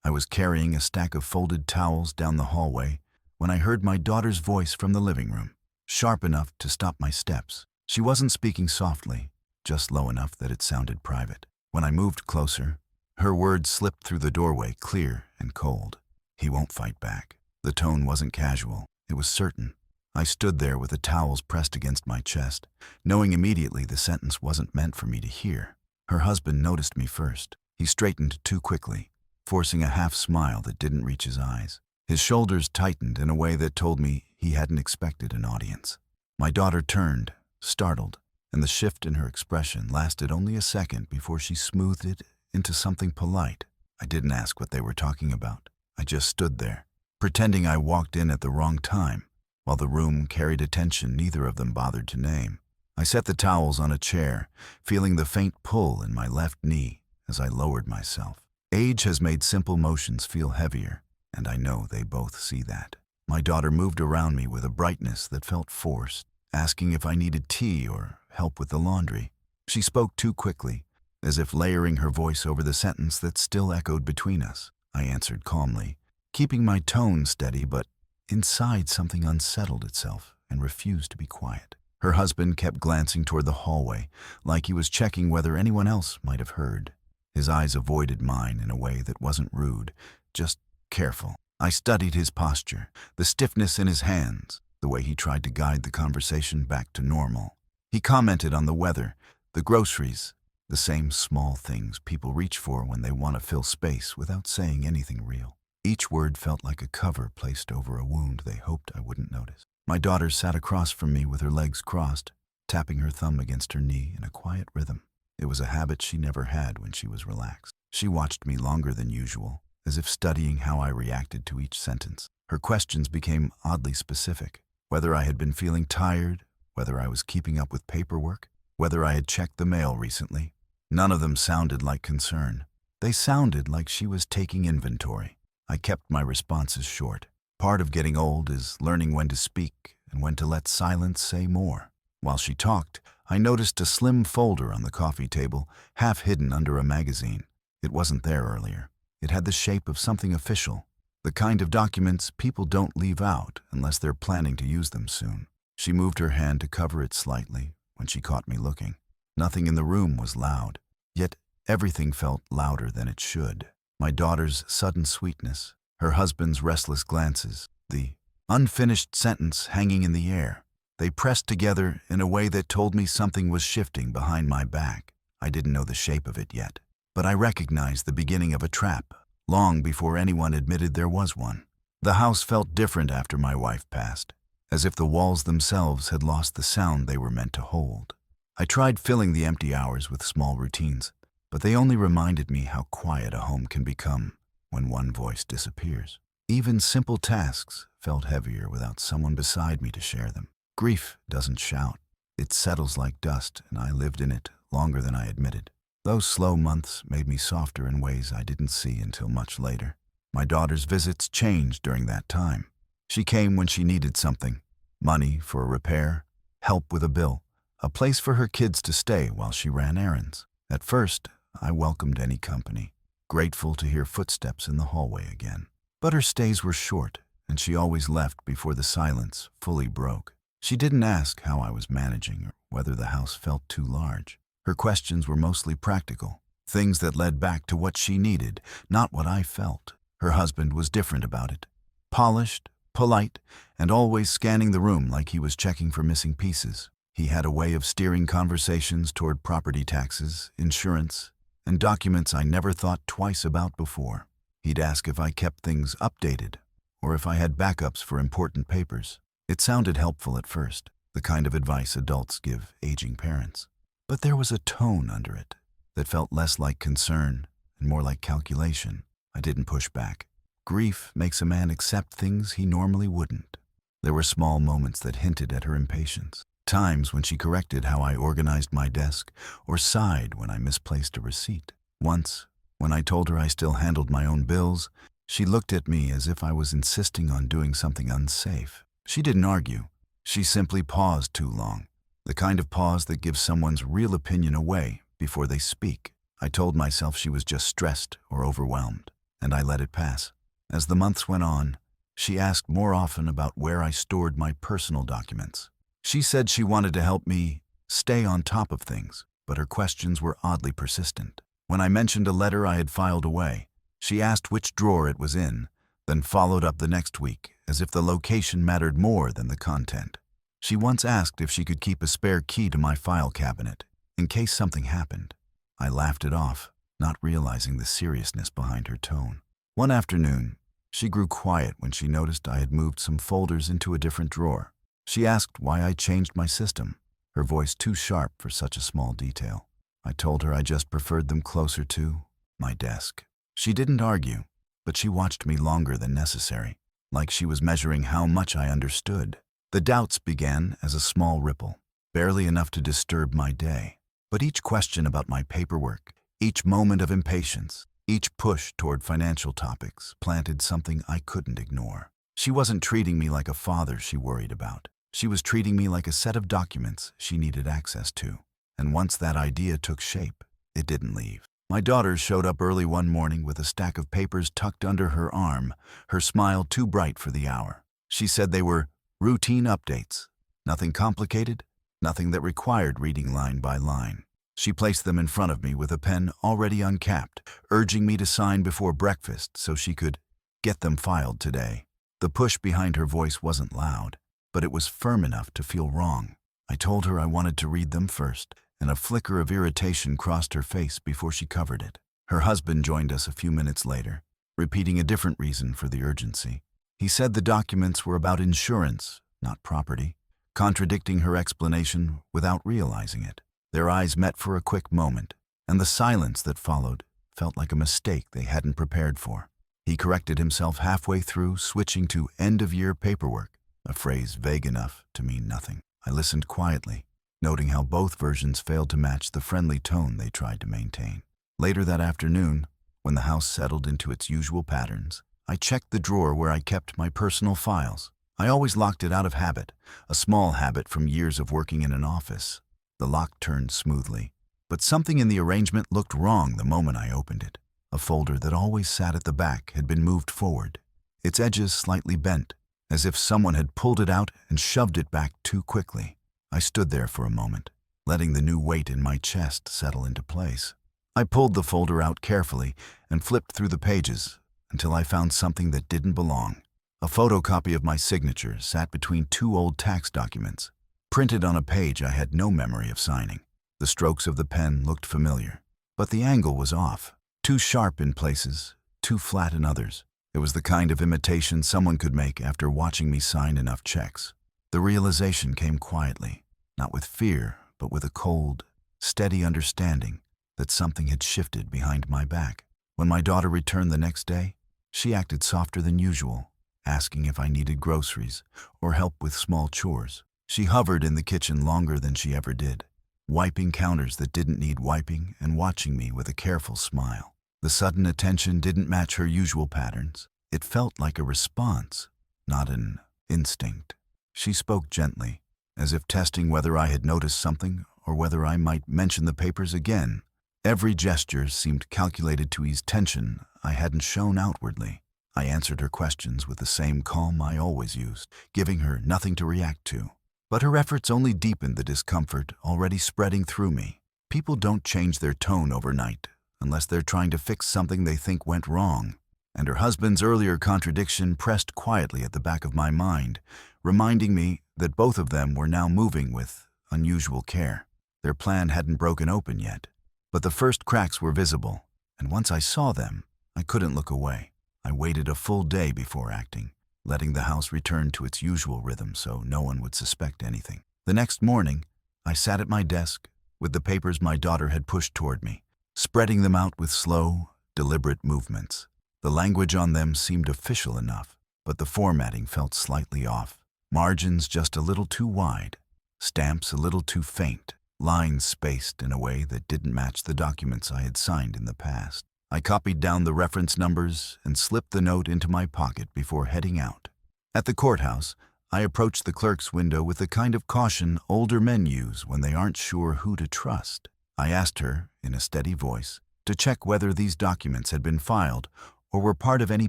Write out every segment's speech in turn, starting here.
I was carrying a stack of folded towels down the hallway when I heard my daughter's voice from the living room, sharp enough to stop my steps. She wasn't speaking softly, just low enough that it sounded private. When I moved closer, her words slipped through the doorway, clear and cold. "He won't fight back." The tone wasn't casual, it was certain. I stood there with the towels pressed against my chest, knowing immediately the sentence wasn't meant for me to hear. Her husband noticed me first. He straightened too quickly, forcing a half smile that didn't reach his eyes. His shoulders tightened in a way that told me he hadn't expected an audience. My daughter turned, startled, and the shift in her expression lasted only a second before she smoothed it into something polite. I didn't ask what they were talking about. I just stood there, pretending I walked in at the wrong time. While the room carried attention neither of them bothered to name. I set the towels on a chair, feeling the faint pull in my left knee as I lowered myself. Age has made simple motions feel heavier, and I know they both see that. My daughter moved around me with a brightness that felt forced, asking if I needed tea or help with the laundry. She spoke too quickly, as if layering her voice over the sentence that still echoed between us. I answered calmly, keeping my tone steady, but inside something unsettled itself and refused to be quiet. Her husband kept glancing toward the hallway, like he was checking whether anyone else might have heard. His eyes avoided mine in a way that wasn't rude, just careful. I studied his posture, the stiffness in his hands, the way he tried to guide the conversation back to normal. He commented on the weather, the groceries, the same small things people reach for when they want to fill space without saying anything real. Each word felt like a cover placed over a wound they hoped I wouldn't notice. My daughter sat across from me with her legs crossed, tapping her thumb against her knee in a quiet rhythm. It was a habit she never had when she was relaxed. She watched me longer than usual, as if studying how I reacted to each sentence. Her questions became oddly specific. Whether I had been feeling tired, whether I was keeping up with paperwork, whether I had checked the mail recently. None of them sounded like concern. They sounded like she was taking inventory. I kept my responses short. Part of getting old is learning when to speak and when to let silence say more. While she talked, I noticed a slim folder on the coffee table, half hidden under a magazine. It wasn't there earlier. It had the shape of something official, the kind of documents people don't leave out unless they're planning to use them soon. She moved her hand to cover it slightly when she caught me looking. Nothing in the room was loud, yet everything felt louder than it should. My daughter's sudden sweetness, her husband's restless glances, the unfinished sentence hanging in the air. They pressed together in a way that told me something was shifting behind my back. I didn't know the shape of it yet, but I recognized the beginning of a trap, long before anyone admitted there was one. The house felt different after my wife passed, as if the walls themselves had lost the sound they were meant to hold. I tried filling the empty hours with small routines, but they only reminded me how quiet a home can become when one voice disappears. Even simple tasks felt heavier without someone beside me to share them. Grief doesn't shout. It settles like dust, and I lived in it longer than I admitted. Those slow months made me softer in ways I didn't see until much later. My daughter's visits changed during that time. She came when she needed something: money for a repair, help with a bill, a place for her kids to stay while she ran errands. At first, I welcomed any company, grateful to hear footsteps in the hallway again. But her stays were short, and she always left before the silence fully broke. She didn't ask how I was managing or whether the house felt too large. Her questions were mostly practical, things that led back to what she needed, not what I felt. Her husband was different about it. Polished, polite, and always scanning the room like he was checking for missing pieces. He had a way of steering conversations toward property taxes, insurance, and documents I never thought twice about before. He'd ask if I kept things updated, or if I had backups for important papers. It sounded helpful at first, the kind of advice adults give aging parents. But there was a tone under it that felt less like concern and more like calculation. I didn't push back. Grief makes a man accept things he normally wouldn't. There were small moments that hinted at her impatience. Times when she corrected how I organized my desk or sighed when I misplaced a receipt. Once, when I told her I still handled my own bills, she looked at me as if I was insisting on doing something unsafe. She didn't argue. She simply paused too long, the kind of pause that gives someone's real opinion away before they speak. I told myself she was just stressed or overwhelmed. and I let it pass. As the months went on, she asked more often about where I stored my personal documents. She said she wanted to help me stay on top of things, but her questions were oddly persistent. When I mentioned a letter I had filed away, she asked which drawer it was in, then followed up the next week, as if the location mattered more than the content. She once asked if she could keep a spare key to my file cabinet, in case something happened. I laughed it off, not realizing the seriousness behind her tone. One afternoon, she grew quiet when she noticed I had moved some folders into a different drawer. She asked why I changed my system, her voice too sharp for such a small detail. I told her I just preferred them closer to my desk. She didn't argue, but she watched me longer than necessary, like she was measuring how much I understood. The doubts began as a small ripple, barely enough to disturb my day. But each question about my paperwork, each moment of impatience, each push toward financial topics planted something I couldn't ignore. She wasn't treating me like a father she worried about. She was treating me like a set of documents she needed access to. And once that idea took shape, it didn't leave. My daughter showed up early one morning with a stack of papers tucked under her arm, her smile too bright for the hour. She said they were routine updates. Nothing complicated, nothing that required reading line by line. She placed them in front of me with a pen already uncapped, urging me to sign before breakfast so she could get them filed today. The push behind her voice wasn't loud, but it was firm enough to feel wrong. I told her I wanted to read them first, and a flicker of irritation crossed her face before she covered it. Her husband joined us a few minutes later, repeating a different reason for the urgency. He said the documents were about insurance, not property, contradicting her explanation without realizing it. Their eyes met for a quick moment, and the silence that followed felt like a mistake they hadn't prepared for. He corrected himself halfway through, switching to end-of-year paperwork, a phrase vague enough to mean nothing. I listened quietly, noting how both versions failed to match the friendly tone they tried to maintain. Later that afternoon, when the house settled into its usual patterns, I checked the drawer where I kept my personal files. I always locked it out of habit, a small habit from years of working in an office. The lock turned smoothly, but something in the arrangement looked wrong the moment I opened it. A folder that always sat at the back had been moved forward, its edges slightly bent, as if someone had pulled it out and shoved it back too quickly. I stood there for a moment, letting the new weight in my chest settle into place. I pulled the folder out carefully and flipped through the pages until I found something that didn't belong. A photocopy of my signature sat between two old tax documents, printed on a page I had no memory of signing. The strokes of the pen looked familiar, but the angle was off, too sharp in places, too flat in others. It was the kind of imitation someone could make after watching me sign enough checks. The realization came quietly, not with fear, but with a cold, steady understanding that something had shifted behind my back. When my daughter returned the next day, she acted softer than usual, asking if I needed groceries or help with small chores. She hovered in the kitchen longer than she ever did, wiping counters that didn't need wiping and watching me with a careful smile. The sudden attention didn't match her usual patterns. It felt like a response, not an instinct. She spoke gently, as if testing whether I had noticed something or whether I might mention the papers again. Every gesture seemed calculated to ease tension I hadn't shown outwardly. I answered her questions with the same calm I always used, giving her nothing to react to. But her efforts only deepened the discomfort already spreading through me. People don't change their tone overnight unless they're trying to fix something they think went wrong. And her husband's earlier contradiction pressed quietly at the back of my mind, reminding me that both of them were now moving with unusual care. Their plan hadn't broken open yet, but the first cracks were visible, and once I saw them, I couldn't look away. I waited a full day before acting, letting the house return to its usual rhythm so no one would suspect anything. The next morning, I sat at my desk with the papers my daughter had pushed toward me, spreading them out with slow, deliberate movements. The language on them seemed official enough, but the formatting felt slightly off. Margins just a little too wide, stamps a little too faint, lines spaced in a way that didn't match the documents I had signed in the past. I copied down the reference numbers and slipped the note into my pocket before heading out. At the courthouse, I approached the clerk's window with the kind of caution older men use when they aren't sure who to trust. I asked her, in a steady voice, to check whether these documents had been filed or were part of any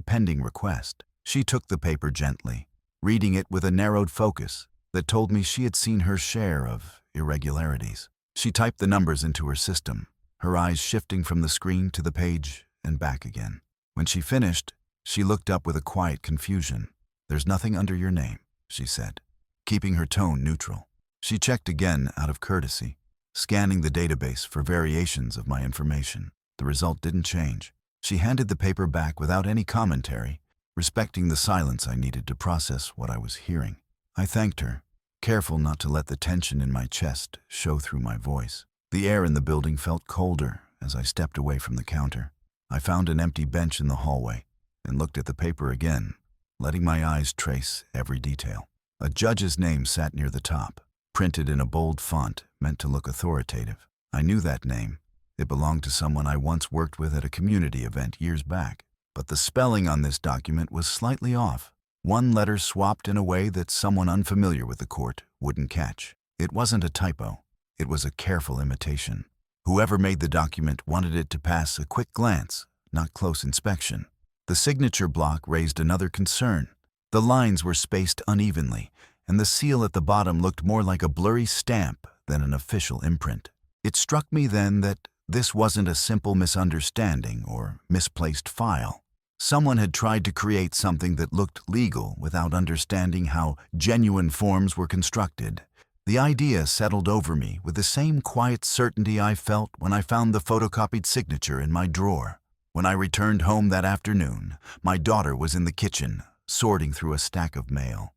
pending request. She took the paper gently, reading it with a narrowed focus that told me she had seen her share of irregularities. She typed the numbers into her system, her eyes shifting from the screen to the page and back again. When she finished, she looked up with a quiet confusion. "There's nothing under your name," she said, keeping her tone neutral. She checked again out of courtesy, scanning the database for variations of my information. The result didn't change. She handed the paper back without any commentary, respecting the silence I needed to process what I was hearing. I thanked her, careful not to let the tension in my chest show through my voice. The air in the building felt colder as I stepped away from the counter. I found an empty bench in the hallway and looked at the paper again, letting my eyes trace every detail. A judge's name sat near the top, printed in a bold font meant to look authoritative. I knew that name. It belonged to someone I once worked with at a community event years back. But the spelling on this document was slightly off. One letter swapped in a way that someone unfamiliar with the court wouldn't catch. It wasn't a typo. It was a careful imitation. Whoever made the document wanted it to pass a quick glance, not close inspection. The signature block raised another concern. The lines were spaced unevenly, and the seal at the bottom looked more like a blurry stamp than an official imprint. It struck me then that this wasn't a simple misunderstanding or misplaced file. Someone had tried to create something that looked legal without understanding how genuine forms were constructed. The idea settled over me with the same quiet certainty I felt when I found the photocopied signature in my drawer. When I returned home that afternoon, my daughter was in the kitchen, sorting through a stack of mail.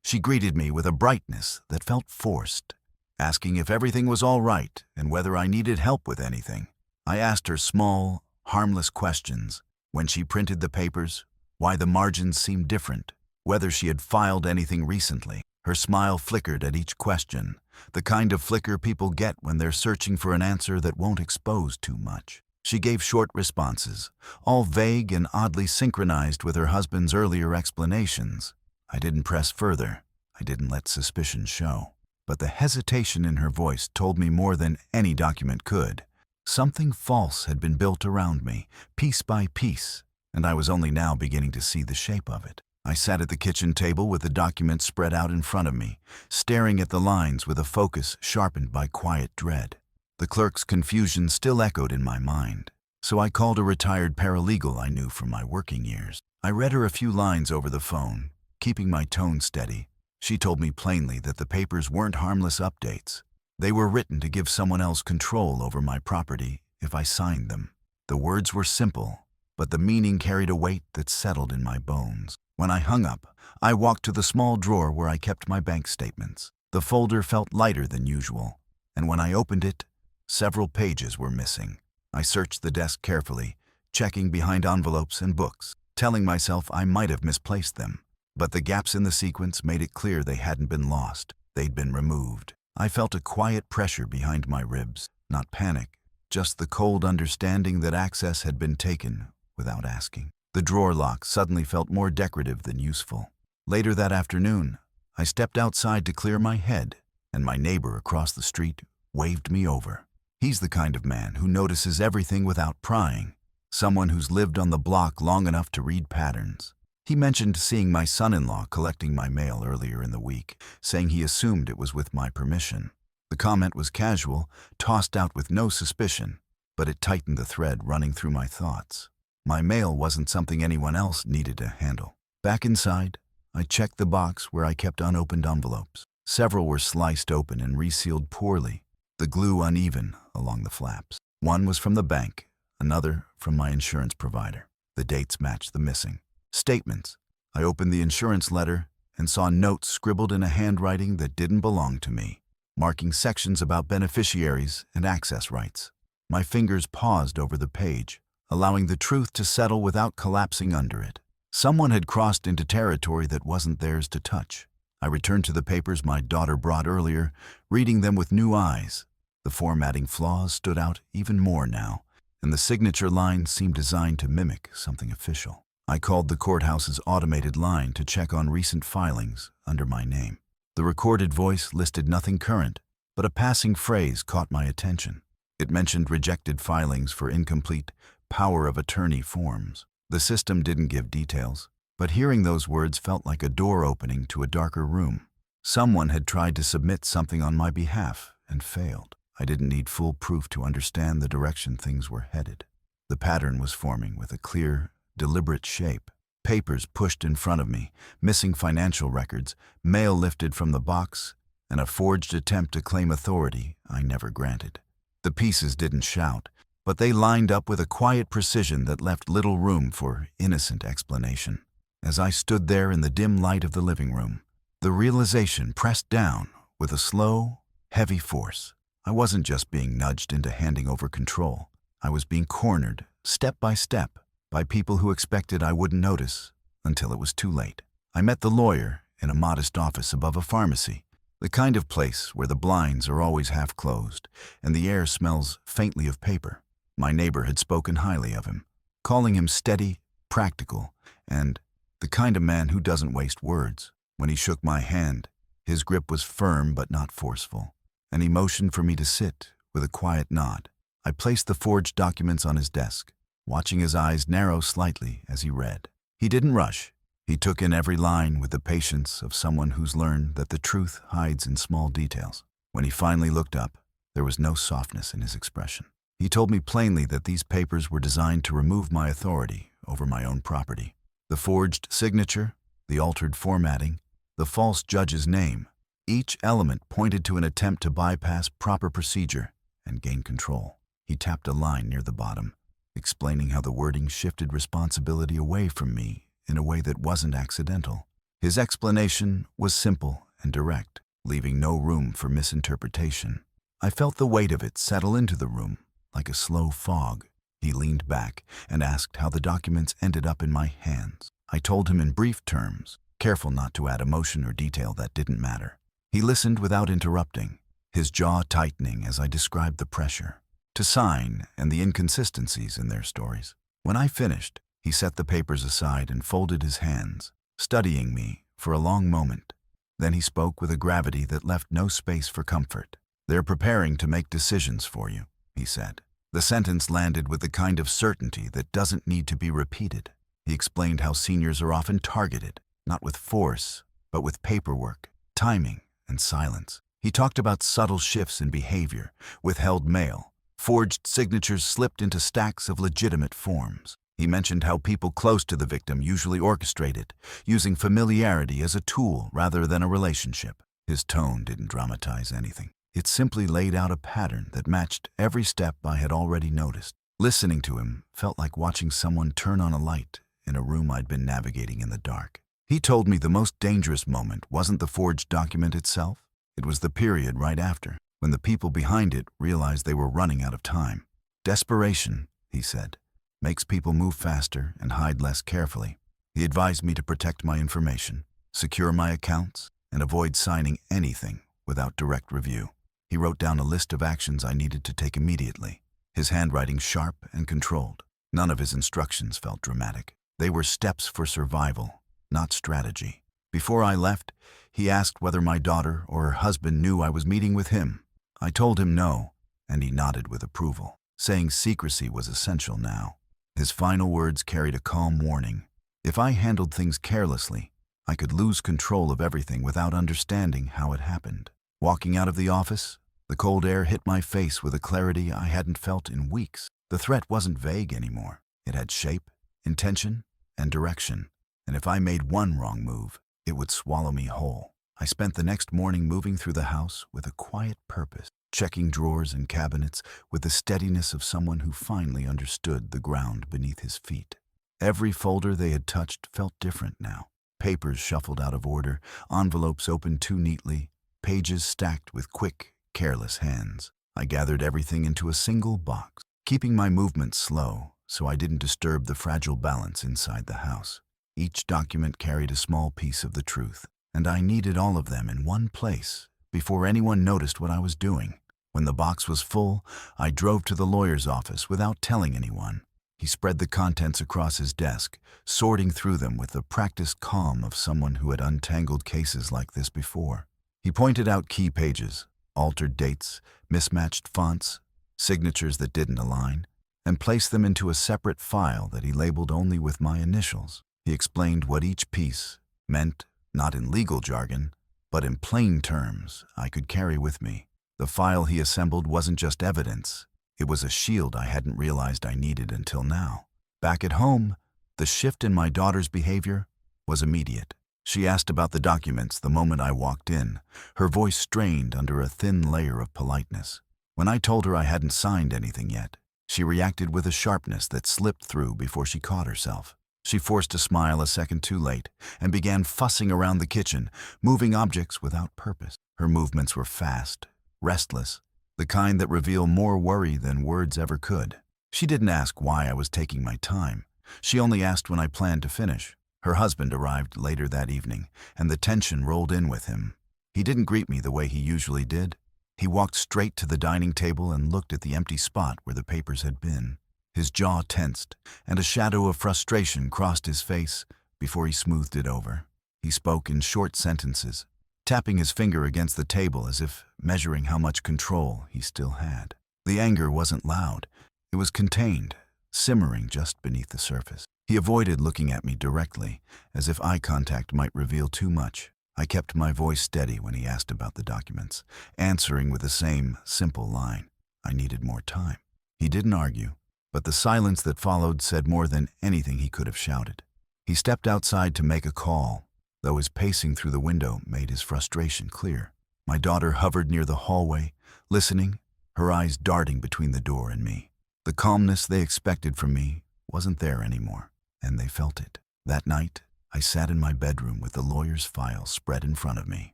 She greeted me with a brightness that felt forced, asking if everything was all right and whether I needed help with anything. I asked her small, harmless questions. When she printed the papers, why the margins seemed different, whether she had filed anything recently. Her smile flickered at each question, the kind of flicker people get when they're searching for an answer that won't expose too much. She gave short responses, all vague and oddly synchronized with her husband's earlier explanations. I didn't press further. I didn't let suspicion show. But the hesitation in her voice told me more than any document could. Something false had been built around me, piece by piece, and I was only now beginning to see the shape of it. I sat at the kitchen table with the document spread out in front of me, staring at the lines with a focus sharpened by quiet dread. The clerk's confusion still echoed in my mind, so I called a retired paralegal I knew from my working years. I read her a few lines over the phone, keeping my tone steady. She told me plainly that the papers weren't harmless updates. They were written to give someone else control over my property if I signed them. The words were simple, but the meaning carried a weight that settled in my bones. When I hung up, I walked to the small drawer where I kept my bank statements. The folder felt lighter than usual, and when I opened it, several pages were missing. I searched the desk carefully, checking behind envelopes and books, telling myself I might have misplaced them. But the gaps in the sequence made it clear they hadn't been lost. They'd been removed. I felt a quiet pressure behind my ribs, not panic, just the cold understanding that access had been taken without asking. The drawer lock suddenly felt more decorative than useful. Later that afternoon, I stepped outside to clear my head, and my neighbor across the street waved me over. He's the kind of man who notices everything without prying, someone who's lived on the block long enough to read patterns. He mentioned seeing my son-in-law collecting my mail earlier in the week, saying he assumed it was with my permission. The comment was casual, tossed out with no suspicion, but it tightened the thread running through my thoughts. My mail wasn't something anyone else needed to handle. Back inside, I checked the box where I kept unopened envelopes. Several were sliced open and resealed poorly, the glue uneven along the flaps. One was from the bank, another from my insurance provider. The dates matched the missing statements. I opened the insurance letter and saw notes scribbled in a handwriting that didn't belong to me, marking sections about beneficiaries and access rights. My fingers paused over the page, allowing the truth to settle without collapsing under it. Someone had crossed into territory that wasn't theirs to touch. I returned to the papers my daughter brought earlier, reading them with new eyes. The formatting flaws stood out even more now, and the signature line seemed designed to mimic something official. I called the courthouse's automated line to check on recent filings under my name. The recorded voice listed nothing current, but a passing phrase caught my attention. It mentioned rejected filings for incomplete power of attorney forms. The system didn't give details, but hearing those words felt like a door opening to a darker room. Someone had tried to submit something on my behalf and failed. I didn't need full proof to understand the direction things were headed. The pattern was forming with a clear, deliberate shape. Papers pushed in front of me, missing financial records, mail lifted from the box, and a forged attempt to claim authority I never granted. The pieces didn't shout, but they lined up with a quiet precision that left little room for innocent explanation. As I stood there in the dim light of the living room, the realization pressed down with a slow, heavy force. I wasn't just being nudged into handing over control. I was being cornered, step by step, by people who expected I wouldn't notice until it was too late. I met the lawyer in a modest office above a pharmacy, the kind of place where the blinds are always half closed and the air smells faintly of paper. My neighbor had spoken highly of him, calling him steady, practical, and the kind of man who doesn't waste words. When he shook my hand, his grip was firm but not forceful, and he motioned for me to sit with a quiet nod. I placed the forged documents on his desk, watching his eyes narrow slightly as he read. He didn't rush. He took in every line with the patience of someone who's learned that the truth hides in small details. When he finally looked up, there was no softness in his expression. He told me plainly that these papers were designed to remove my authority over my own property. The forged signature, the altered formatting, the false judge's name, each element pointed to an attempt to bypass proper procedure and gain control. He tapped a line near the bottom, explaining how the wording shifted responsibility away from me in a way that wasn't accidental. His explanation was simple and direct, leaving no room for misinterpretation. I felt the weight of it settle into the room, like a slow fog. He leaned back and asked how the documents ended up in my hands. I told him in brief terms, careful not to add emotion or detail that didn't matter. He listened without interrupting, his jaw tightening as I described the pressure to sign and the inconsistencies in their stories. When I finished, he set the papers aside and folded his hands, studying me for a long moment. Then he spoke with a gravity that left no space for comfort. "They're preparing to make decisions for you," he said. The sentence landed with the kind of certainty that doesn't need to be repeated. He explained how seniors are often targeted, not with force, but with paperwork, timing, and silence. He talked about subtle shifts in behavior, withheld mail, forged signatures slipped into stacks of legitimate forms. He mentioned how people close to the victim usually orchestrate it, using familiarity as a tool rather than a relationship. His tone didn't dramatize anything. It simply laid out a pattern that matched every step I had already noticed. Listening to him felt like watching someone turn on a light in a room I'd been navigating in the dark. He told me the most dangerous moment wasn't the forged document itself. It was the period right after, when the people behind it realized they were running out of time. Desperation, he said, makes people move faster and hide less carefully. He advised me to protect my information, secure my accounts, and avoid signing anything without direct review. He wrote down a list of actions I needed to take immediately, his handwriting sharp and controlled. None of his instructions felt dramatic. They were steps for survival, not strategy. Before I left, he asked whether my daughter or her husband knew I was meeting with him. I told him no, and he nodded with approval, saying secrecy was essential now. His final words carried a calm warning. If I handled things carelessly, I could lose control of everything without understanding how it happened. Walking out of the office, the cold air hit my face with a clarity I hadn't felt in weeks. The threat wasn't vague anymore. It had shape, intention, and direction. And if I made one wrong move, it would swallow me whole. I spent the next morning moving through the house with a quiet purpose, checking drawers and cabinets with the steadiness of someone who finally understood the ground beneath his feet. Every folder they had touched felt different now. Papers shuffled out of order, envelopes opened too neatly, pages stacked with quick, careless hands. I gathered everything into a single box, keeping my movements slow so I didn't disturb the fragile balance inside the house. Each document carried a small piece of the truth, and I needed all of them in one place before anyone noticed what I was doing. When the box was full, I drove to the lawyer's office without telling anyone. He spread the contents across his desk, sorting through them with the practiced calm of someone who had untangled cases like this before. He pointed out key pages, altered dates, mismatched fonts, signatures that didn't align. and placed them into a separate file that he labeled only with my initials. He explained what each piece meant, not in legal jargon, but in plain terms I could carry with me. The file he assembled wasn't just evidence, it was a shield I hadn't realized I needed until now. Back at home, the shift in my daughter's behavior was immediate. She asked about the documents the moment I walked in, her voice strained under a thin layer of politeness. When I told her I hadn't signed anything yet, she reacted with a sharpness that slipped through before she caught herself. She forced a smile a second too late and began fussing around the kitchen, moving objects without purpose. Her movements were fast, restless, the kind that reveal more worry than words ever could. She didn't ask why I was taking my time. She only asked when I planned to finish. Her husband arrived later that evening, and the tension rolled in with him. He didn't greet me the way he usually did. He walked straight to the dining table and looked at the empty spot where the papers had been. His jaw tensed, and a shadow of frustration crossed his face before he smoothed it over. He spoke in short sentences, tapping his finger against the table as if measuring how much control he still had. The anger wasn't loud. It was contained, simmering just beneath the surface. He avoided looking at me directly, as if eye contact might reveal too much. I kept my voice steady when he asked about the documents, answering with the same simple line. I needed more time. He didn't argue, but the silence that followed said more than anything he could have shouted. He stepped outside to make a call, though his pacing through the window made his frustration clear. My daughter hovered near the hallway, listening, her eyes darting between the door and me. The calmness they expected from me wasn't there anymore, and they felt it. That night, I sat in my bedroom with the lawyer's file spread in front of me.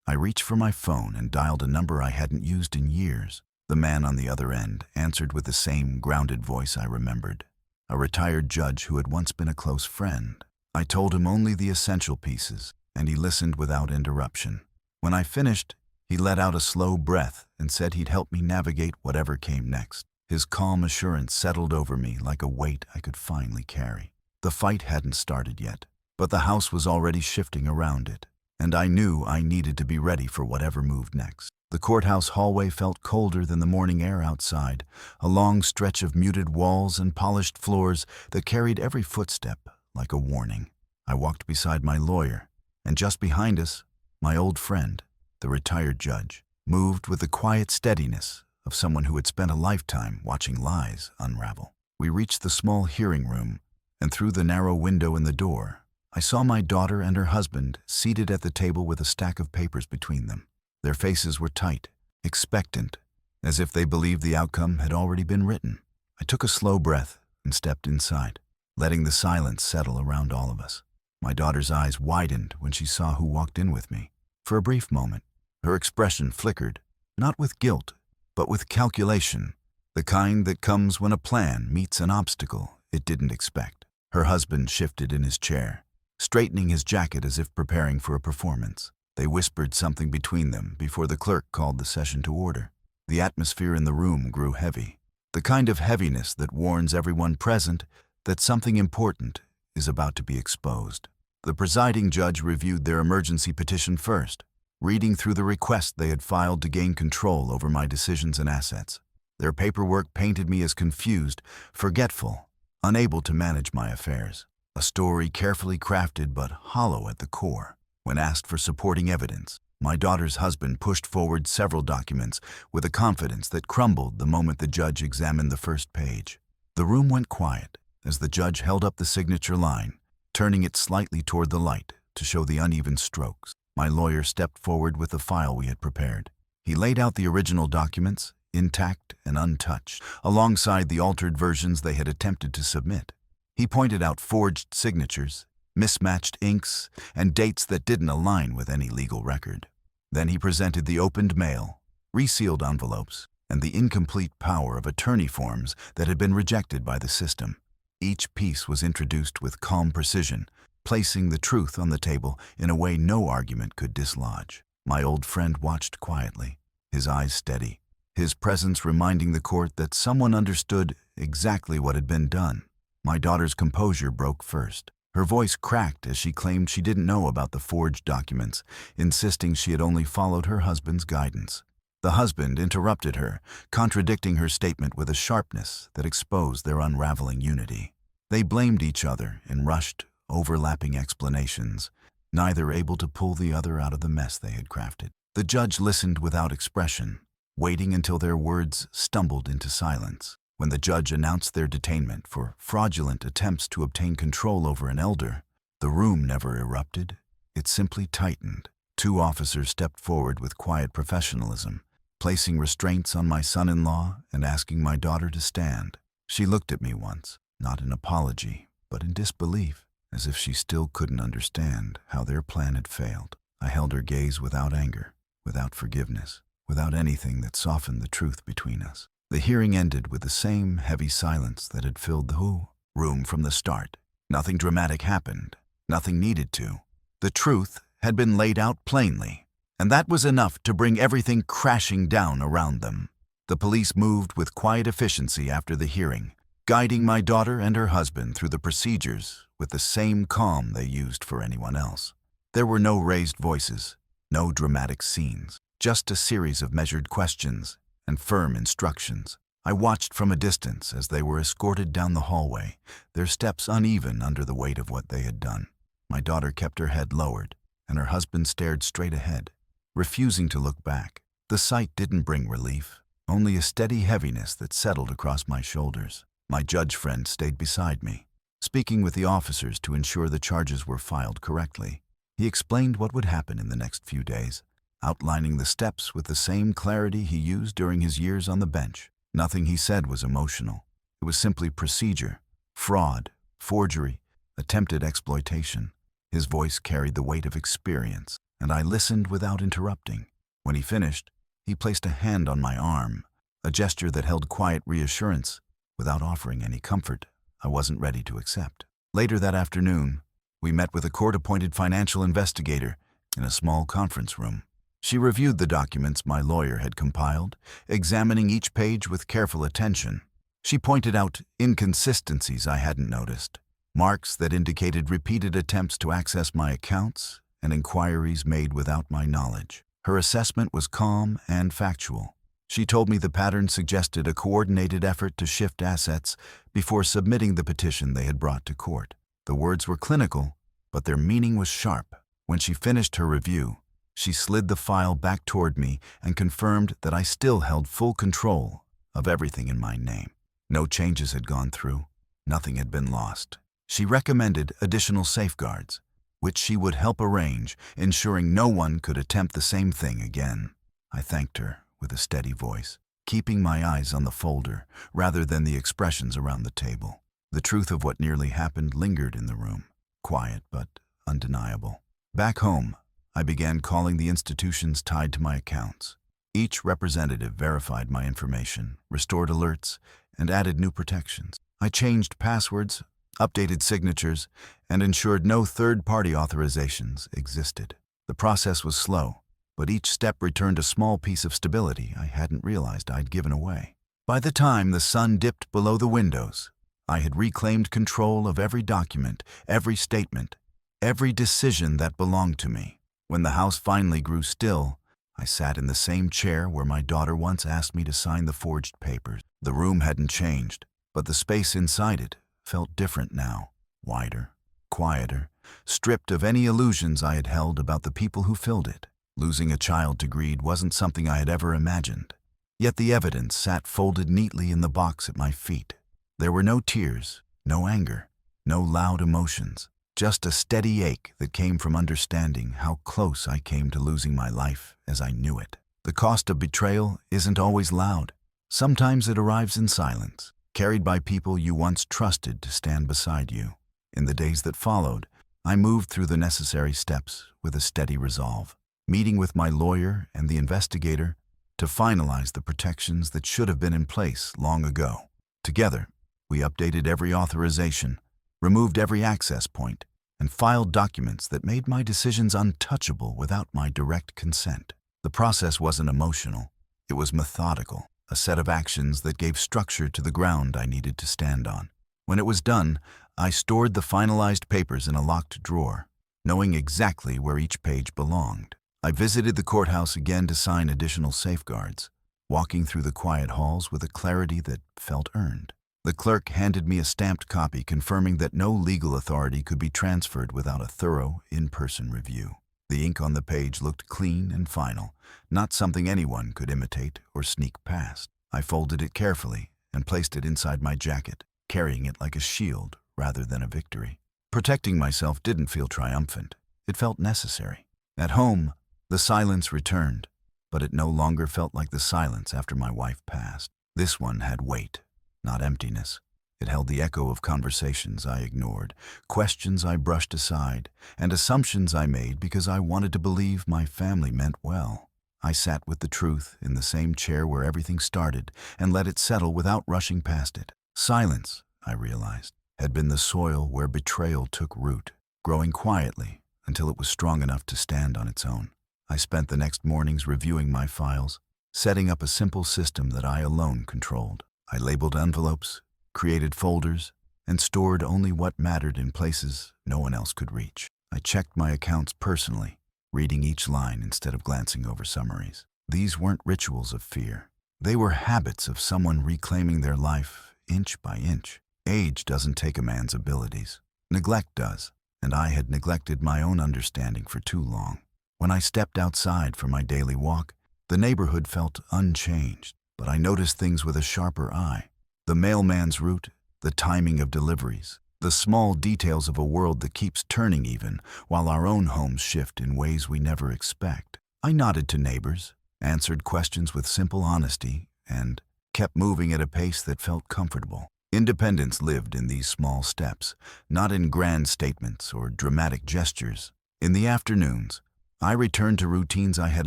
I reached for my phone and dialed a number I hadn't used in years. The man on the other end answered with the same grounded voice I remembered, a retired judge who had once been a close friend. I told him only the essential pieces, and he listened without interruption. When I finished, he let out a slow breath and said he'd help me navigate whatever came next. His calm assurance settled over me like a weight I could finally carry. The fight hadn't started yet, but the house was already shifting around it, and I knew I needed to be ready for whatever moved next. The courthouse hallway felt colder than the morning air outside, a long stretch of muted walls and polished floors that carried every footstep like a warning. I walked beside my lawyer, and just behind us, my old friend, the retired judge, moved with the quiet steadiness of someone who had spent a lifetime watching lies unravel. We reached the small hearing room, and through the narrow window in the door, I saw my daughter and her husband seated at the table with a stack of papers between them. Their faces were tight, expectant, as if they believed the outcome had already been written. I took a slow breath and stepped inside, letting the silence settle around all of us. My daughter's eyes widened when she saw who walked in with me. For a brief moment, her expression flickered, not with guilt, but with calculation, the kind that comes when a plan meets an obstacle it didn't expect. Her husband shifted in his chair, straightening his jacket as if preparing for a performance. They whispered something between them before the clerk called the session to order. The atmosphere in the room grew heavy, the kind of heaviness that warns everyone present that something important is about to be exposed. The presiding judge reviewed their emergency petition first, reading through the request they had filed to gain control over my decisions and assets. Their paperwork painted me as confused, forgetful, unable to manage my affairs. A story carefully crafted but hollow at the core. When asked for supporting evidence, my daughter's husband pushed forward several documents with a confidence that crumbled the moment the judge examined the first page. The room went quiet as the judge held up the signature line, turning it slightly toward the light to show the uneven strokes. My lawyer stepped forward with the file we had prepared. He laid out the original documents, intact and untouched, alongside the altered versions they had attempted to submit. He pointed out forged signatures, mismatched inks, and dates that didn't align with any legal record. Then he presented the opened mail, resealed envelopes, and the incomplete power of attorney forms that had been rejected by the system. Each piece was introduced with calm precision, placing the truth on the table in a way no argument could dislodge. My old friend watched quietly, his eyes steady, his presence reminding the court that someone understood exactly what had been done. My daughter's composure broke first. Her voice cracked as she claimed she didn't know about the forged documents, insisting she had only followed her husband's guidance. The husband interrupted her, contradicting her statement with a sharpness that exposed their unraveling unity. They blamed each other in rushed, overlapping explanations, neither able to pull the other out of the mess they had crafted. The judge listened without expression, waiting until their words stumbled into silence. When the judge announced their detainment for fraudulent attempts to obtain control over an elder, the room never erupted. It simply tightened. 2 officers stepped forward with quiet professionalism, placing restraints on my son-in-law and asking my daughter to stand. She looked at me once, not in apology, but in disbelief, as if she still couldn't understand how their plan had failed. I held her gaze without anger, without forgiveness, without anything that softened the truth between us. The hearing ended with the same heavy silence that had filled the room from the start. Nothing dramatic happened. Nothing needed to. The truth had been laid out plainly, and that was enough to bring everything crashing down around them. The police moved with quiet efficiency after the hearing, guiding my daughter and her husband through the procedures with the same calm they used for anyone else. There were no raised voices, no dramatic scenes, just a series of measured questions and firm instructions. I watched from a distance as they were escorted down the hallway, their steps uneven under the weight of what they had done. My daughter kept her head lowered, and her husband stared straight ahead, refusing to look back. The sight didn't bring relief, only a steady heaviness that settled across my shoulders. My judge friend stayed beside me, speaking with the officers to ensure the charges were filed correctly. He explained what would happen in the next few days, outlining the steps with the same clarity he used during his years on the bench. Nothing he said was emotional. It was simply procedure, fraud, forgery, attempted exploitation. His voice carried the weight of experience, and I listened without interrupting. When he finished, he placed a hand on my arm, a gesture that held quiet reassurance without offering any comfort I wasn't ready to accept. Later that afternoon, we met with a court-appointed financial investigator in a small conference room. She reviewed the documents my lawyer had compiled, examining each page with careful attention. She pointed out inconsistencies I hadn't noticed, marks that indicated repeated attempts to access my accounts and inquiries made without my knowledge. Her assessment was calm and factual. She told me the pattern suggested a coordinated effort to shift assets before submitting the petition they had brought to court. The words were clinical, but their meaning was sharp. When she finished her review, she slid the file back toward me and confirmed that I still held full control of everything in my name. No changes had gone through. Nothing had been lost. She recommended additional safeguards, which she would help arrange, ensuring no one could attempt the same thing again. I thanked her with a steady voice, keeping my eyes on the folder rather than the expressions around the table. The truth of what nearly happened lingered in the room, quiet but undeniable. Back home, I began calling the institutions tied to my accounts. Each representative verified my information, restored alerts, and added new protections. I changed passwords, updated signatures, and ensured no third-party authorizations existed. The process was slow, but each step returned a small piece of stability I hadn't realized I'd given away. By the time the sun dipped below the windows, I had reclaimed control of every document, every statement, every decision that belonged to me. When the house finally grew still, I sat in the same chair where my daughter once asked me to sign the forged papers. The room hadn't changed, but the space inside it felt different now, wider, quieter, stripped of any illusions I had held about the people who filled it. Losing a child to greed wasn't something I had ever imagined. Yet the evidence sat folded neatly in the box at my feet. There were no tears, no anger, no loud emotions, just a steady ache that came from understanding how close I came to losing my life as I knew it. The cost of betrayal isn't always loud. Sometimes it arrives in silence, carried by people you once trusted to stand beside you. In the days that followed, I moved through the necessary steps with a steady resolve, meeting with my lawyer and the investigator to finalize the protections that should have been in place long ago. Together, we updated every authorization, removed every access point, and filed documents that made my decisions untouchable without my direct consent. The process wasn't emotional. It was methodical, a set of actions that gave structure to the ground I needed to stand on. When it was done, I stored the finalized papers in a locked drawer, knowing exactly where each page belonged. I visited the courthouse again to sign additional safeguards, walking through the quiet halls with a clarity that felt earned. The clerk handed me a stamped copy confirming that no legal authority could be transferred without a thorough, in-person review. The ink on the page looked clean and final, not something anyone could imitate or sneak past. I folded it carefully and placed it inside my jacket, carrying it like a shield rather than a victory. Protecting myself didn't feel triumphant. It felt necessary. At home, the silence returned, but it no longer felt like the silence after my wife passed. This one had weight, not emptiness. It held the echo of conversations I ignored, questions I brushed aside, and assumptions I made because I wanted to believe my family meant well. I sat with the truth in the same chair where everything started and let it settle without rushing past it. Silence, I realized, had been the soil where betrayal took root, growing quietly until it was strong enough to stand on its own. I spent the next mornings reviewing my files, setting up a simple system that I alone controlled. I labeled envelopes, created folders, and stored only what mattered in places no one else could reach. I checked my accounts personally, reading each line instead of glancing over summaries. These weren't rituals of fear. They were habits of someone reclaiming their life inch by inch. Age doesn't take a man's abilities. Neglect does, and I had neglected my own understanding for too long. When I stepped outside for my daily walk, the neighborhood felt unchanged, but I noticed things with a sharper eye. The mailman's route, the timing of deliveries, the small details of a world that keeps turning even while our own homes shift in ways we never expect. I nodded to neighbors, answered questions with simple honesty, and kept moving at a pace that felt comfortable. Independence lived in these small steps, not in grand statements or dramatic gestures. In the afternoons, I returned to routines I had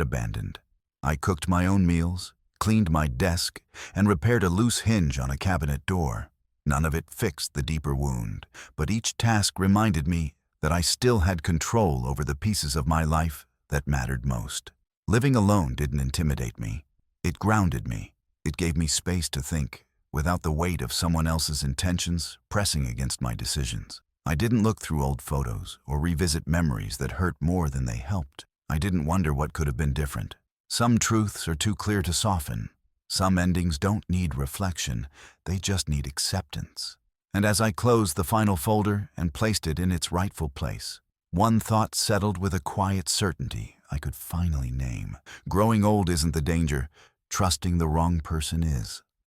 abandoned. I cooked my own meals, cleaned my desk, and repaired a loose hinge on a cabinet door. None of it fixed the deeper wound, but each task reminded me that I still had control over the pieces of my life that mattered most. Living alone didn't intimidate me. It grounded me. It gave me space to think, without the weight of someone else's intentions pressing against my decisions. I didn't look through old photos or revisit memories that hurt more than they helped. I didn't wonder what could have been different. Some truths are too clear to soften. Some endings don't need reflection, they just need acceptance. And as I closed the final folder and placed it in its rightful place, one thought settled with a quiet certainty I could finally name. Growing old isn't the danger, trusting the wrong person is.